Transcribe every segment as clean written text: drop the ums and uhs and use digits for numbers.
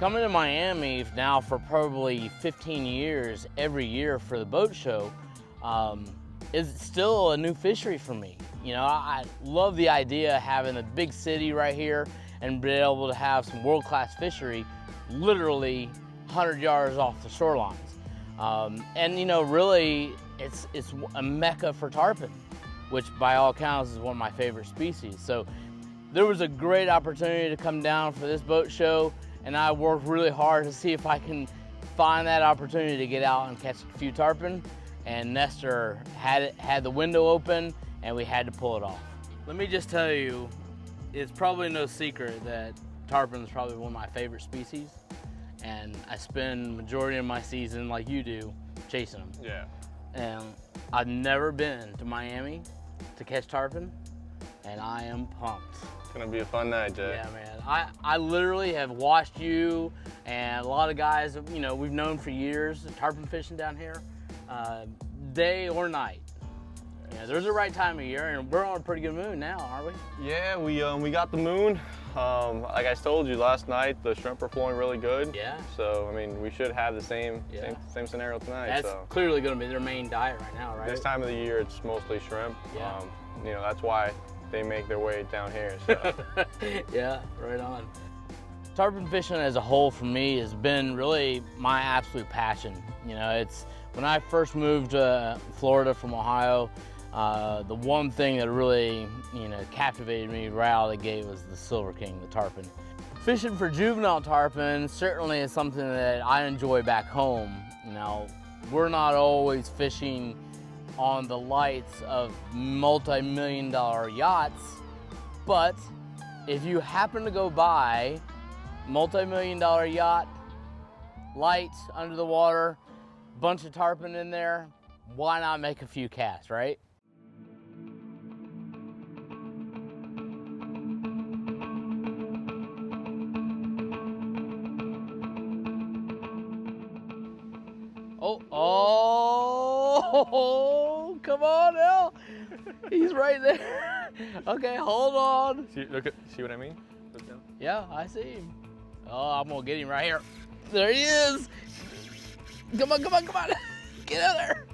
Coming to Miami now for probably 15 years, every year for the boat show, is still a new fishery for me. You know, I love the idea of having a big city right here and be able to have some world-class fishery literally 100 yards off the shorelines. And you know, really, it's a mecca for tarpon, which by all accounts is one of my favorite species. So there was a great opportunity to come down for this boat show, and I worked really hard to see if I can find that opportunity to get out and catch a few tarpon. And Nestor had the window open, and we had to pull it off. Let me just tell you, it's probably no secret that tarpon is probably one of my favorite species, and I spend the majority of my season, like you do, chasing them. Yeah. And I've never been to Miami to catch tarpon, and I am pumped. It's gonna be a fun night, Jay. Yeah, man. I literally have watched you and a lot of guys, you know, we've known for years, tarpon fishing down here, day or night. Yeah, there's a right time of year, and we're on a pretty good moon now, aren't we? Yeah, we got the moon. Like I told you last night, the shrimp are flowing really good. Yeah. So I mean, we should have the same scenario tonight. That's clearly going to be their main diet right now, right? This time of the year, it's mostly shrimp. Yeah. You know, that's why they make their way down here. So. Yeah, right on. Tarpon fishing as a whole for me has been really my absolute passion. You know, it's when I first moved to Florida from Ohio, the one thing that really, you know, captivated me right out of the gate was the Silver King, the tarpon. Fishing for juvenile tarpon certainly is something that I enjoy back home. You know, we're not always fishing on the lights of multi-million-dollar yachts, but if you happen to go by multi-million-dollar yacht, lights under the water, bunch of tarpon in there, why not make a few casts, right? Oh, come on now. He's right there. Okay, hold on. See what I mean? Yeah, I see him. Oh, I'm gonna get him right here. There he is. Come on, come on, come on. Get out there.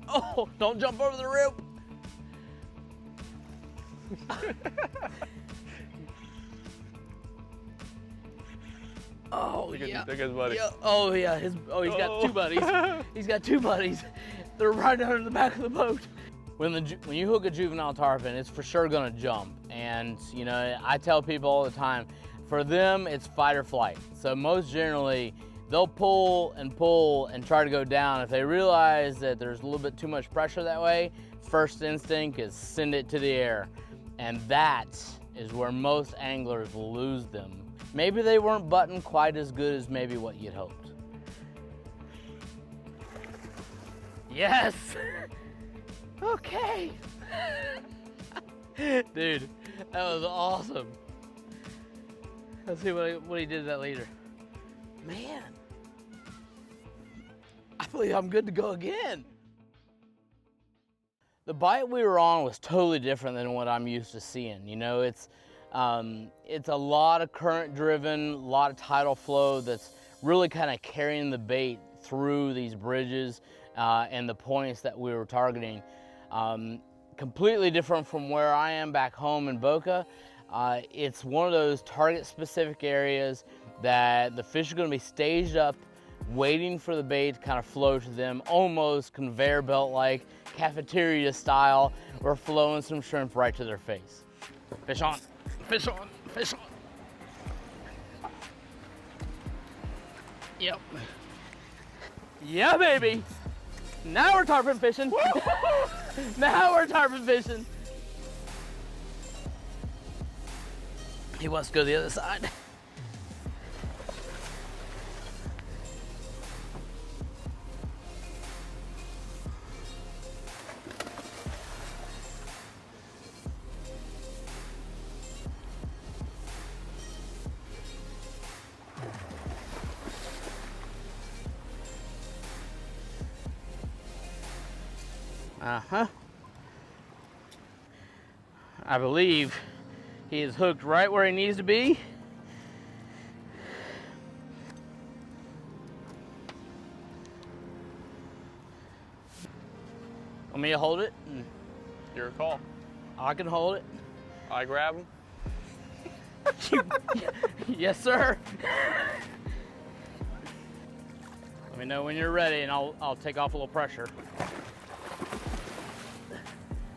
Oh, don't jump over the rope. Oh, yeah. Look at his buddy. Yeah. Oh, yeah. He's got two buddies. He's got two buddies. They're right under the back of the boat. When you hook a juvenile tarpon, it's for sure gonna jump. And you know, I tell people all the time, for them, it's fight or flight. So most generally, they'll pull and try to go down. If they realize that there's a little bit too much pressure that way, first instinct is send it to the air. And that is where most anglers lose them. Maybe they weren't buttoned quite as good as maybe what you'd hoped. Yes! Okay. Dude, that was awesome. Let's see what he did to that leader. Man, I believe I'm good to go again. The bite we were on was totally different than what I'm used to seeing. You know, it's a lot of current driven, a lot of tidal flow that's really kind of carrying the bait through these bridges and the points that we were targeting. Completely different from where I am back home in Boca. It's one of those target specific areas that the fish are going to be staged up, waiting for the bait to kind of flow to them, almost conveyor belt like, cafeteria style. We're flowing some shrimp right to their face. Fish on, fish on, fish on. Yep. Yeah, baby. Now we're tarpon fishing. Now we're tarpon fishing. He wants to go to the other side. Uh-huh. I believe he is hooked right where he needs to be. Want me to hold it? Your call. I can hold it. I grab him. Yes, sir. Let me know when you're ready, and I'll take off a little pressure. I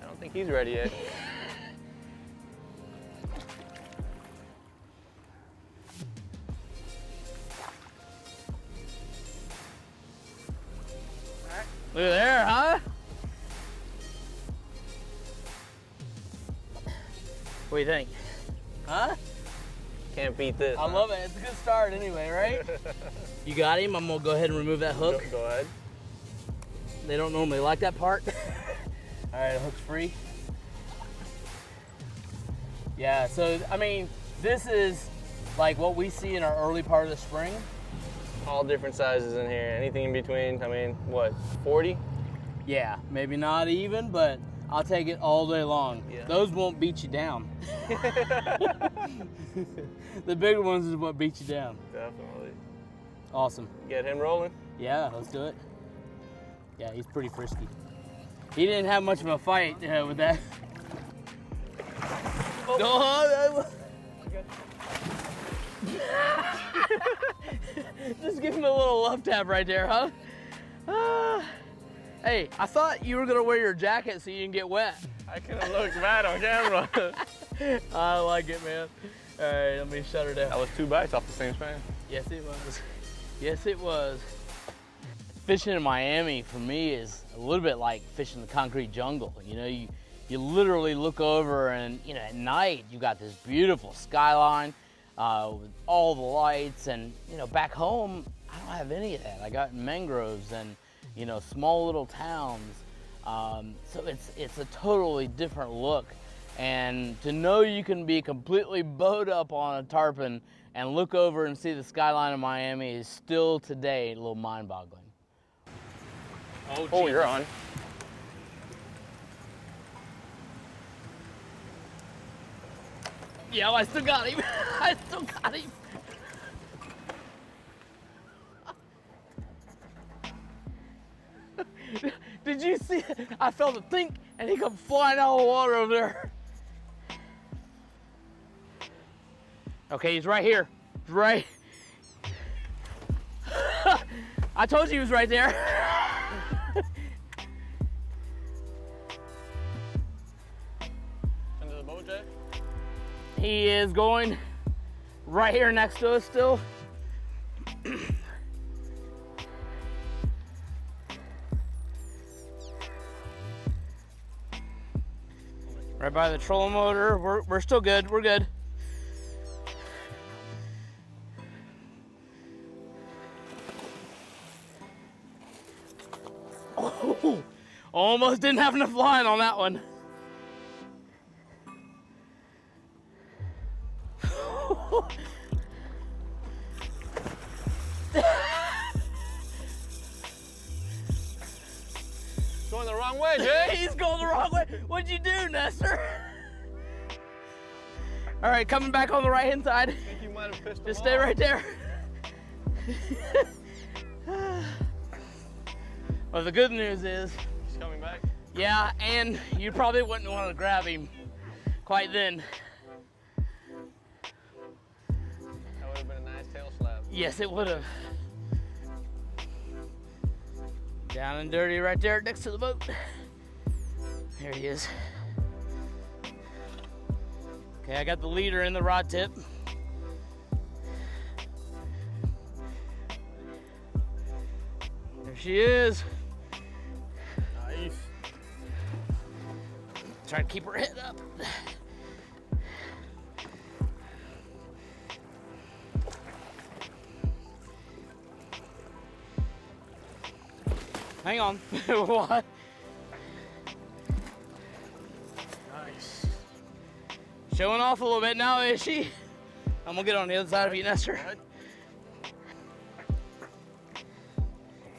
don't think he's ready yet. Look at there, huh? What do you think? Huh? Can't beat this. I love it. It's a good start anyway, right? You got him. I'm gonna go ahead and remove that hook. Go ahead. They don't normally like that part. All right, the hook's free. Yeah, so I mean, this is like what we see in our early part of the spring. All different sizes in here. Anything in between. I mean, what, 40? Yeah, maybe not even, but I'll take it all day long. Yeah. Those won't beat you down. The bigger ones is what beat you down. Definitely. Awesome. Get him rolling? Yeah, let's do it. Yeah, he's pretty frisky. He didn't have much of a fight with that. Oh. Just give him a little love tap right there, huh? Hey, I thought you were gonna wear your jacket so you didn't get wet. I could have looked bad on camera. I like it, man. All right, let me shut her down. That was 2 bites off the same span. Yes, it was. Yes, it was. Fishing in Miami for me is a little bit like fishing the concrete jungle. You know, you literally look over and, you know, at night you got this beautiful skyline with all the lights, and, you know, back home I don't have any of that. I got mangroves and, you know, small little towns. So it's a totally different look. And to know you can be completely bowed up on a tarpon and look over and see the skyline of Miami is still today a little mind-boggling. Oh, you're on. Yeah, I still got him. I still got him. Did you see it? I felt a think and he come flying out of the water over there. Okay, he's right here. He's right. I told you he was right there. Into the boat, Jay? He is going right here next to us still. Right by the trolling motor. We're still good. We're good. Oh, almost didn't have enough line on that one. Going the wrong way, Jay. He's going the wrong way. What'd you do, Nestor? All right, coming back on the right-hand side. I think you might have pissed him Just stay off. right there. Well, the good news is, He's coming back. yeah, and you probably wouldn't want to grab him quite then. That would have been a nice tail slap. Yes, it would have. Down and dirty right there next to the boat. There he is. Okay, I got the leader in the rod tip. There she is. Nice. Try to keep her head up. Hang on. What? Nice. Showing off a little bit now, is she? I'm gonna get on the other side of you, Nestor.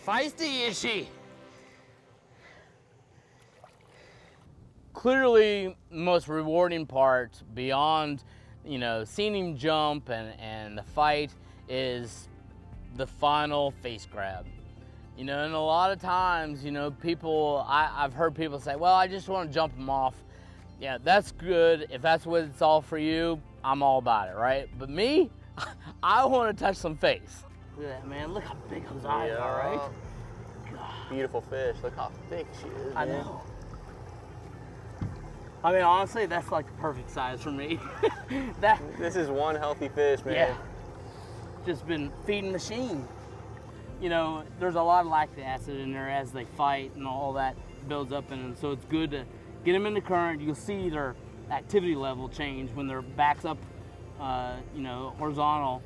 Feisty, is she? Clearly, the most rewarding part beyond, you know, seeing him jump and the fight is the final face grab. You know, and a lot of times, you know, I've heard people say, well, I just want to jump them off. Yeah, that's good. If that's what it's all for you, I'm all about it, right? But me, I want to touch some face. Look at that, man. Look how big those eyes are, right? God. Beautiful fish. Look how thick she is, I know. I mean, honestly, that's like the perfect size for me. This is one healthy fish, man. Yeah. Just been feeding machine. You know, there's a lot of lactic acid in there as they fight and all that builds up in them. So it's good to get them in the current. You'll see their activity level change when their back's up, you know, horizontal.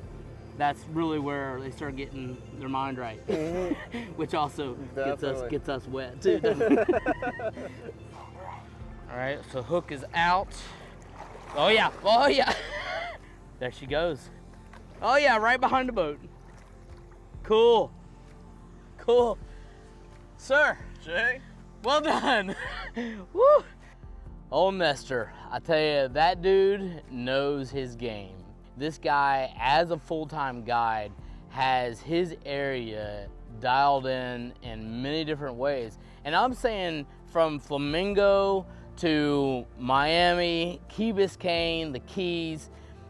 That's really where they start getting their mind right, which also gets us wet too. All right, so hook is out. Oh yeah, oh yeah. There she goes. Oh yeah, right behind the boat. Cool. Cool. Sir. Jay? Well done. Woo. Old Nestor, I tell you, that dude knows his game. This guy, as a full-time guide, has his area dialed in many different ways. And I'm saying from Flamingo to Miami, Key Biscayne, the Keys,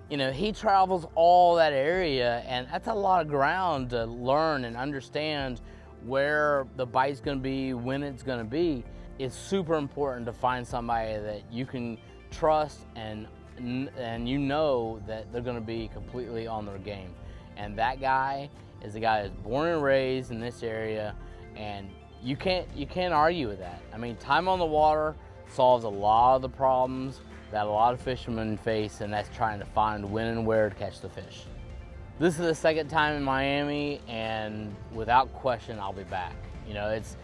you know, he travels all that area, and that's a lot of ground to learn and understand where the bite's gonna be, when it's gonna be. It's super important to find somebody that you can trust and you know that they're gonna be completely on their game. And that guy is a guy that's born and raised in this area, and you can't argue with that. I mean, time on the water solves a lot of the problems that a lot of fishermen face, and that's trying to find when and where to catch the fish. This is the second time in Miami, and without question, I'll be back. You know, it's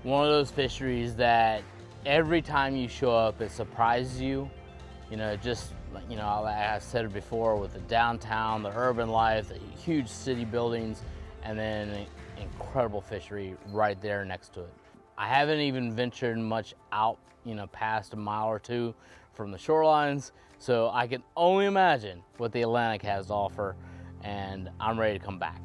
one of those fisheries that every time you show up, it surprises you. You know, just, you know, I said it before, with the downtown, the urban life, the huge city buildings, and then an incredible fishery right there next to it. I haven't even ventured much out, you know, past a mile or two from the shorelines, so I can only imagine what the Atlantic has to offer, and I'm ready to come back.